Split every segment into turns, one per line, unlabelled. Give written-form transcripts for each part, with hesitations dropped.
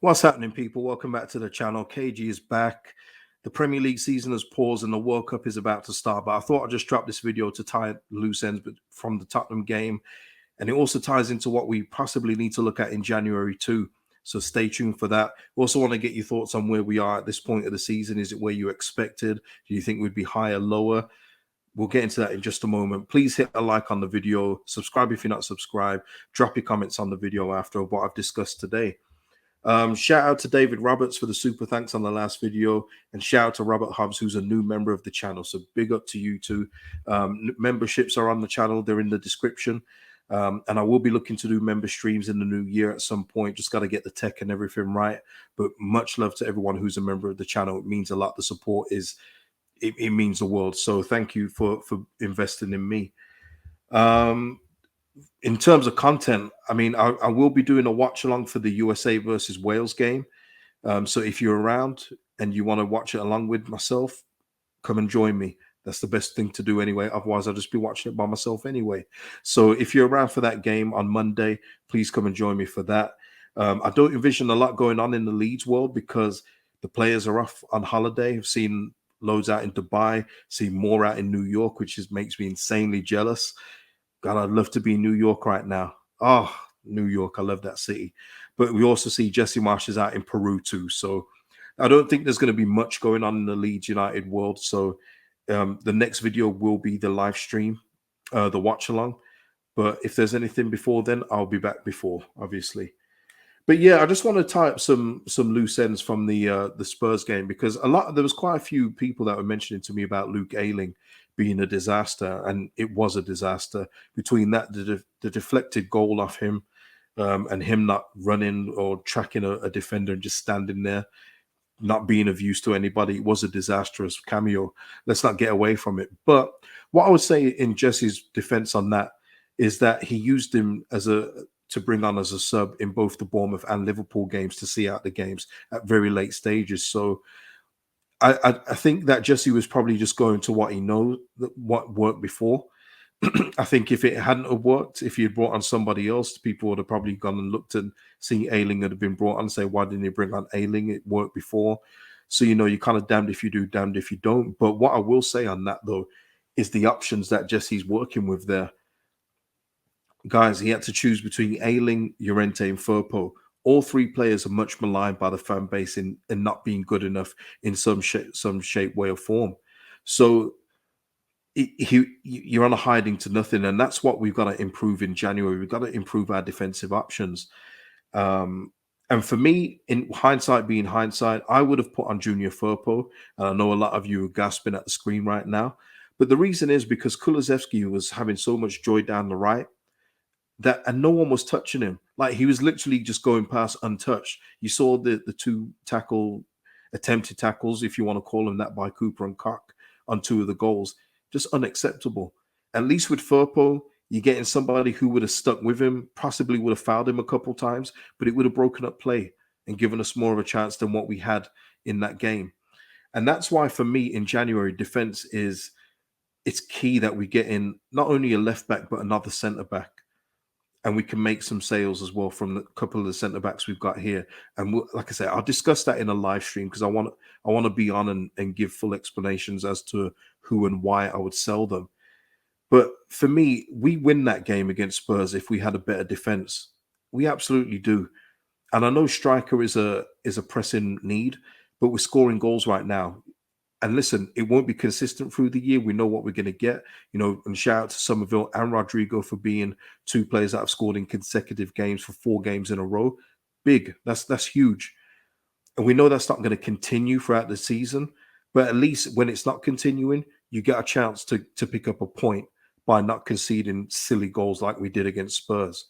What's happening, people? Welcome back to the channel. KG is back. The Premier League season has paused and the World Cup is about to start. But I thought I'd just drop this video to tie loose ends from the Tottenham game. And it also ties into what we possibly need to look at in January too. So stay tuned for that. We also want to get your thoughts on where we are at this point of the season. Is it where you expected? Do you think we'd be higher, lower? We'll get into that in just a moment. Please hit a like on the video. Subscribe if you're not subscribed. Drop your comments on the video after what I've discussed today. Shout out to David Roberts for the super thanks on the last video, and shout out to Robert Hobbs, who's a new member of the channel. So big up to you too. Memberships are on the channel, they're in the description. And I will be looking to do member streams in the new year at some point. Just got to get the tech and everything right. But much love to everyone who's a member of the channel. It means a lot. The support it means the world. So thank you for investing in me. In terms of content, I mean, I will be doing a watch along for the USA versus Wales game. So if you're around and you want to watch it along with myself, come and join me. That's the best thing to do anyway. Otherwise, I'll just be watching it by myself anyway. So if you're around for that game on Monday, please come and join me for that. I don't envision a lot going on in the Leeds world because the players are off on holiday. I've seen loads out in Dubai, seen more out in New York, which makes me insanely jealous. God, I'd love to be in New York right now. Oh, New York, I love that city. But we also see Jesse Marsh is out in Peru too. So I don't think there's going to be much going on in the Leeds United world. So the next video will be the live stream, the watch along. But if there's anything before then, I'll be back before, obviously. But yeah, I just want to tie up some loose ends from the Spurs game, because there was quite a few people that were mentioning to me about Luke Ayling being a disaster, and it was a disaster. Between that, the deflected goal off him, and him not running or tracking a defender and just standing there, not being of use to anybody, it was a disastrous cameo. Let's not get away from it. But what I would say in Jesse's defense on that is that he used him to bring on as a sub in both the Bournemouth and Liverpool games to see out the games at very late stages. So I think that Jesse was probably just going to what he knows, what worked before. I think if it hadn't have worked, if he had brought on somebody else, people would have probably gone and looked and seen Ayling had been brought on and say, why didn't he bring on Ayling? It worked before. So, you're kind of damned if you do, damned if you don't. But what I will say on that, though, is the options that Jesse's working with there. Guys, he had to choose between Ayling, Llorente, and Firpo. All three players are much maligned by the fan base in not being good enough in some shape, way, or form. So you're on a hiding to nothing, and that's what we've got to improve in January. We've got to improve our defensive options. And for me, in hindsight being hindsight, I would have put on Junior Firpo. And I know a lot of you are gasping at the screen right now. But the reason is because Kulusevski was having so much joy down the right, and no one was touching him. Like, he was literally just going past untouched. You saw the two attempted tackles, if you want to call them that, by Cooper and Koch on two of the goals. Just unacceptable. At least with Firpo, you're getting somebody who would have stuck with him, possibly would have fouled him a couple times, but it would have broken up play and given us more of a chance than what we had in that game. And that's why, for me, in January, defense it's key that we get in not only a left back, but another centre back. And we can make some sales as well from the couple of the centre backs we've got here. And like I say, I'll discuss that in a live stream, because I want to be on and give full explanations as to who and why I would sell them. But for me, we win that game against Spurs if we had a better defense. We absolutely do. And I know striker is a pressing need, but we're scoring goals right now. And listen, it won't be consistent through the year. We know what we're going to get, and shout out to Somerville and Rodrigo for being two players that have scored in consecutive games for 4 games in a row. Big. That's huge. And we know that's not going to continue throughout the season, but at least when it's not continuing, you get a chance to pick up a point by not conceding silly goals like we did against Spurs.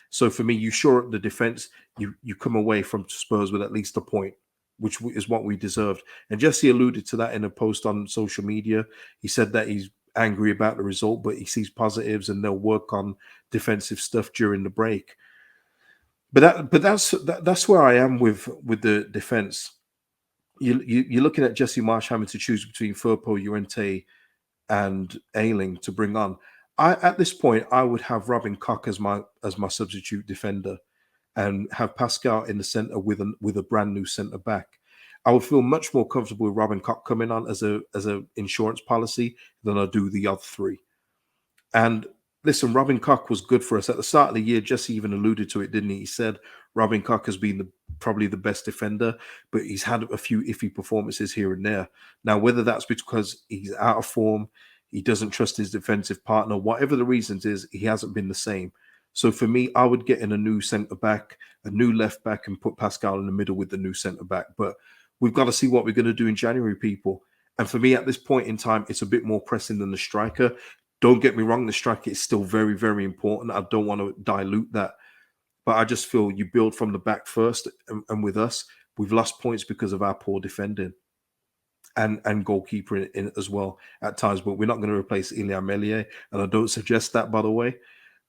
So for me, you shore up the defense, you come away from Spurs with at least a point, which is what we deserved. And Jesse alluded to that in a post on social media. He said that he's angry about the result, but he sees positives and they'll work on defensive stuff during the break. But that's where I am with the defense. You're looking at Jesse Marsh having to choose between Firpo, Llorente, and Ayling to bring on. At this point, I would have Robin Koch as my substitute defender. and have Pascal in the centre with a brand new centre back. I would feel much more comfortable with Robin Koch coming on as a insurance policy than I do the other three. And listen, Robin Koch was good for us at the start of the year. Jesse even alluded to it, didn't he? He said Robin Koch has been probably the best defender, but he's had a few iffy performances here and there. Now, whether that's because he's out of form, he doesn't trust his defensive partner, whatever the reasons is, he hasn't been the same. So for me, I would get in a new centre back, a new left back, and put Pascal in the middle with the new centre back. But we've got to see what we're going to do in January, people. And for me, at this point in time, it's a bit more pressing than the striker. Don't get me wrong, the striker is still very, very important. I don't want to dilute that. But I just feel you build from the back first. And with us, we've lost points because of our poor defending and goalkeeper in as well at times. But we're not going to replace Ilya Melier. And I don't suggest that, by the way.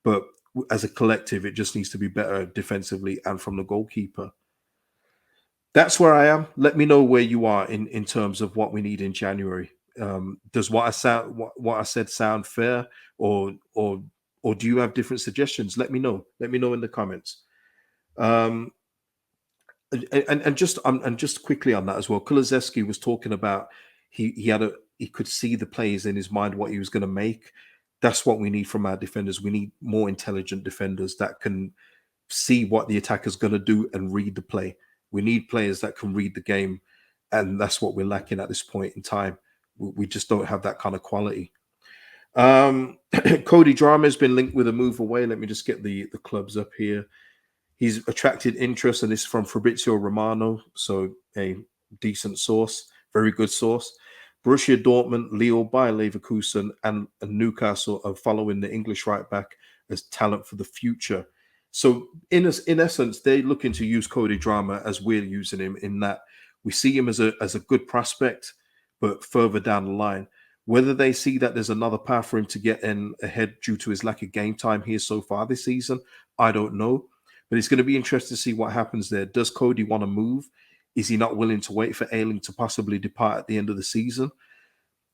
But as a collective, it just needs to be better defensively and from the goalkeeper. That's where I am. Let me know where you are in terms of what we need in January. Does what I said sound fair, or do you have different suggestions? Let me know. Let me know in the comments. Um, and just quickly on that as well. Kulusevski was talking about he could see the plays in his mind what he was going to make. That's what we need from our defenders. We need more intelligent defenders that can see what the attacker's going to do and read the play. We need players that can read the game, and that's what we're lacking at this point in time. We just don't have that kind of quality. Cody Drama has been linked with a move away. Let me just get the clubs up here. He's attracted interest, and this is from Fabrizio Romano, so a decent source, very good source. Borussia Dortmund, Leo, Bayer Leverkusen, and Newcastle are following the English right back as talent for the future. So in essence, they're looking to use Cody Drama as we're using him, in that we see him as a good prospect, but further down the line. Whether they see that there's another path for him to get in ahead due to his lack of game time here so far this season, I don't know. But it's going to be interesting to see what happens there. Does Cody want to move? Is he not willing to wait for Ayling to possibly depart at the end of the season?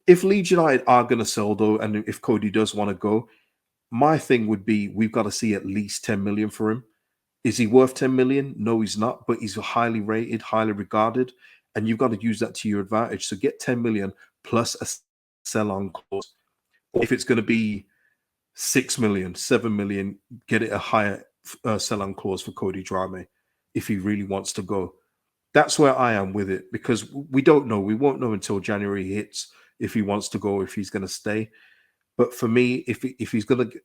If Leeds United are going to sell, though, and if Cody does want to go, my thing would be we've got to see at least 10 million for him. Is he worth 10 million? No, he's not, but he's highly rated, highly regarded, and you've got to use that to your advantage. So get 10 million plus a sell on clause. Or if it's going to be 6 million, 7 million, get it a higher sell on clause for Cody Drame if he really wants to go. That's where I am with it, because we don't know. We won't know until January hits if he wants to go, if he's going to stay. But for me, if he's going to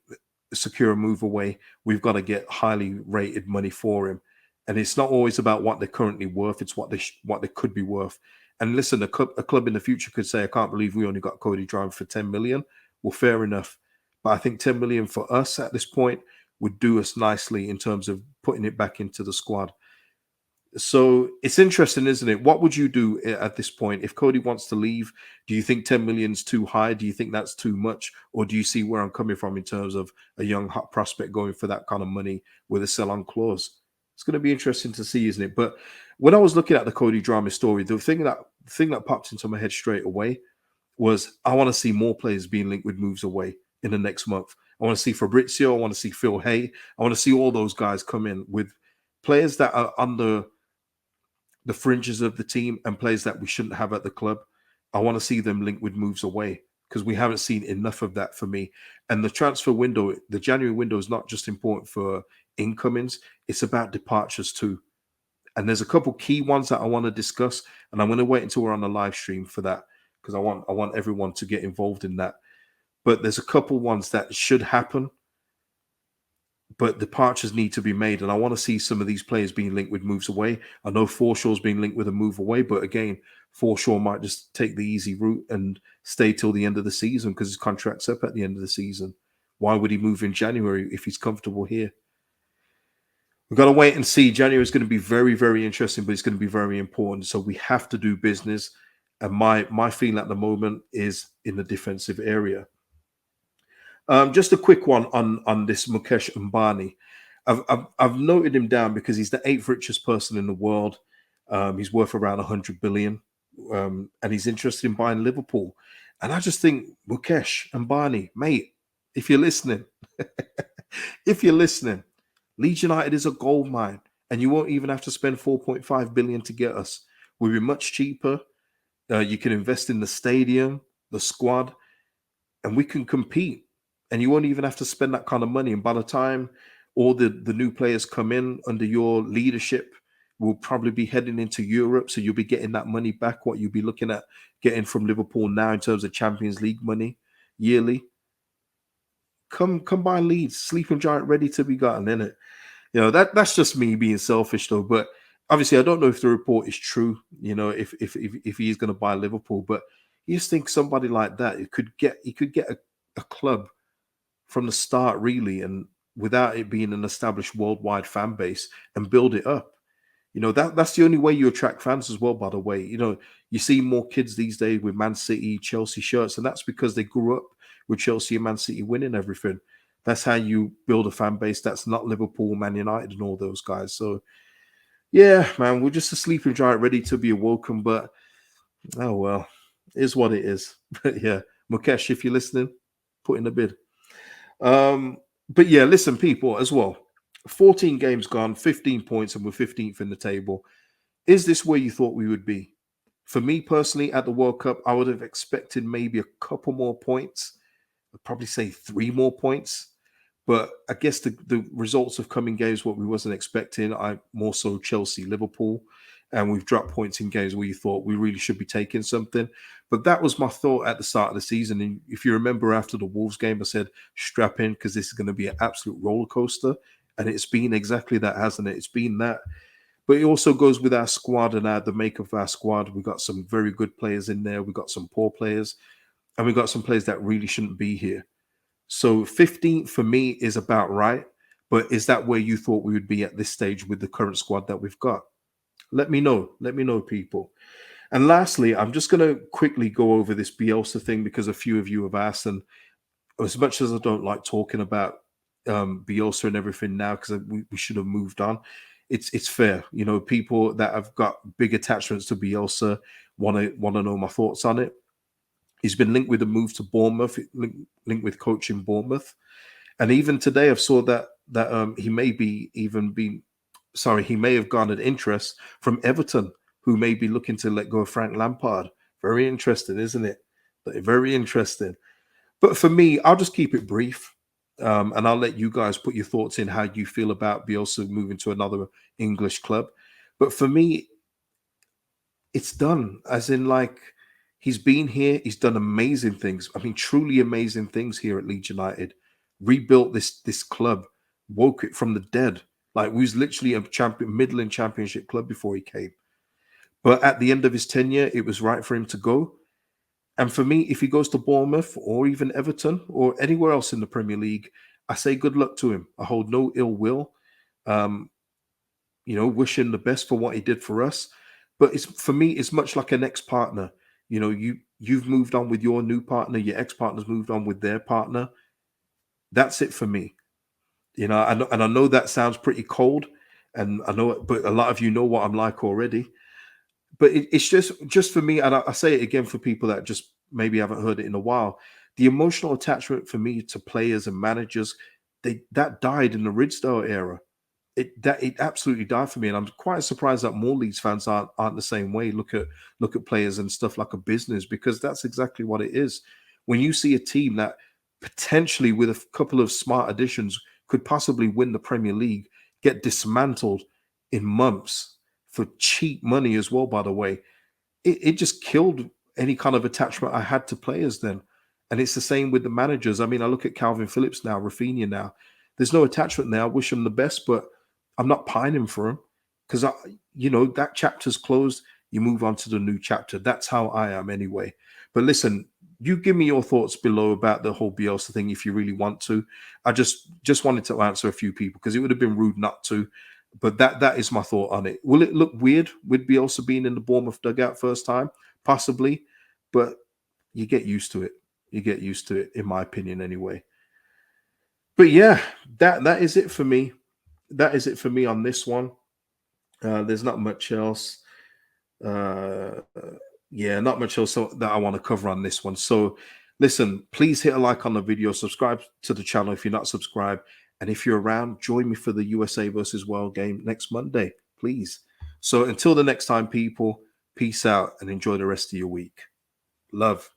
secure a move away, we've got to get highly rated money for him. And it's not always about what they're currently worth; it's what they could be worth. And listen, a club in the future could say, "I can't believe we only got Cody Drime for 10 million." Well, fair enough, but I think 10 million for us at this point would do us nicely in terms of putting it back into the squad. So it's interesting, isn't it? What would you do at this point if Cody wants to leave? Do you think 10 million is too high? Do you think that's too much? Or do you see where I'm coming from in terms of a young hot prospect going for that kind of money with a sell-on clause? It's going to be interesting to see, isn't it? But when I was looking at the Cody drama story, the thing that popped into my head straight away was I want to see more players being linked with moves away in the next month. I want to see Fabrizio. I want to see Phil Hay. I want to see all those guys come in with players that are under the fringes of the team and players that we shouldn't have at the club. I want to see them linked with moves away, because we haven't seen enough of that for me. And the transfer window, the January window, is not just important for incomings, it's about departures too. And there's a couple key ones that I want to discuss, and I'm going to wait until we're on the live stream for that, because I want everyone to get involved in that. But there's a couple ones that should happen, but departures need to be made. And I want to see some of these players being linked with moves away. I know Forshaw's being linked with a move away, but again, Forshaw might just take the easy route and stay till the end of the season because his contract's up at the end of the season. Why would he move in January if he's comfortable here? We've got to wait and see. January is going to be very, very interesting, but it's going to be very important. So we have to do business. And my feeling at the moment is in the defensive area. Just a quick one on this Mukesh Ambani. I've noted him down because he's the 8th richest person in the world. He's worth around 100 billion, and he's interested in buying Liverpool. And I just think Mukesh Ambani, mate, if you're listening, if you're listening, Leeds United is a gold mine, and you won't even have to spend 4.5 billion to get us. We'll be much cheaper. You can invest in the stadium, the squad, and we can compete. And you won't even have to spend that kind of money. And by the time all the new players come in under your leadership, we'll probably be heading into Europe. So you'll be getting that money back, what you'll be looking at getting from Liverpool now in terms of Champions League money yearly. Come by Leeds, sleeping giant ready to be gotten, in it. That's just me being selfish though. But obviously, I don't know if the report is true. If he is going to buy Liverpool, but you just think somebody like that, he could get a club from the start, really, and without it being an established worldwide fan base, and build it up. That's the only way you attract fans as well, by the way. You see more kids these days with Man City, Chelsea shirts, and that's because they grew up with Chelsea and Man City winning everything. That's how you build a fan base. That's not Liverpool, Man United, and all those guys. So yeah, man, we're just a sleeping giant ready to be awoken. But oh well, it is what it is. But yeah, Mukesh, if you're listening, put in a bid. But yeah, listen, people, as well. 14 games gone, 15 points, and we're 15th in the table. Is this where you thought we would be? For me personally, at the World Cup, I would have expected maybe a couple more points. I'd probably say 3 more points. But I guess the results of coming games, what we wasn't expecting. I more so Chelsea, Liverpool, and we've dropped points in games where you thought we really should be taking something. But that was my thought at the start of the season. And if you remember after the Wolves game, I said, strap in because this is going to be an absolute roller coaster. And it's been exactly that, hasn't it? It's been that. But it also goes with our squad and the makeup of our squad. We've got some very good players in there. We've got some poor players. And we've got some players that really shouldn't be here. So 15th for me is about right. But is that where you thought we would be at this stage with the current squad that we've got? Let me know. Let me know, people. And lastly, I'm just going to quickly go over this Bielsa thing because a few of you have asked. And as much as I don't like talking about Bielsa and everything now, because we should have moved on, it's fair. People that have got big attachments to Bielsa want to know my thoughts on it. He's been linked with a move to Bournemouth, linked with coaching Bournemouth, and even today I've saw that he may be even been he may have garnered interest from Everton, who may be looking to let go of Frank Lampard. Very interesting, isn't it? Very interesting. But for me, I'll just keep it brief, and I'll let you guys put your thoughts in how you feel about Bielsa moving to another English club. But for me, it's done. As in, like, he's been here, he's done amazing things. I mean, truly amazing things here at Leeds United. Rebuilt this club, woke it from the dead. Like, we was literally a middling championship club before he came. But at the end of his tenure, it was right for him to go. And for me, if he goes to Bournemouth or even Everton or anywhere else in the Premier League, I say good luck to him. I hold no ill will. Um, wish him the best for what he did for us. But for me, it's much like an ex-partner. You've moved on with your new partner, your ex-partner's moved on with their partner. That's it for me. And I know that sounds pretty cold, and I know, but a lot of you know what I'm like already. But it's just for me, and I say it again for people that just maybe haven't heard it in a while. The emotional attachment for me to players and managers, that died in the Ridsdale era. It absolutely died for me, and I'm quite surprised that more Leeds fans aren't the same way. Look at players and stuff like a business, because that's exactly what it is. When you see a team that potentially, with a couple of smart additions, could possibly win the Premier League, get dismantled in months for cheap money as well, by the way, it just killed any kind of attachment I had to players then. And it's the same with the managers. I mean, I look at Calvin Phillips now, Rafinha now. There's no attachment there. I wish him the best, but I'm not pining for him because that chapter's closed. You move on to the new chapter. That's how I am anyway. But listen, you give me your thoughts below about the whole Bielsa thing if you really want to. I just wanted to answer a few people because it would have been rude not to. But that is my thought on it. Will it look weird with Bielsa being in the Bournemouth dugout first time? Possibly, but you get used to it. You get used to it, in my opinion, anyway. But yeah, that is it for me. That is it for me on this one. There's not much else. Uh, yeah, not much else that I want to cover on this one. So, listen, please hit a like on the video, subscribe to the channel if you're not subscribed, And if you're around, join me for the USA versus World game next Monday, please. So until the next time, people, peace out and enjoy the rest of your week. Love.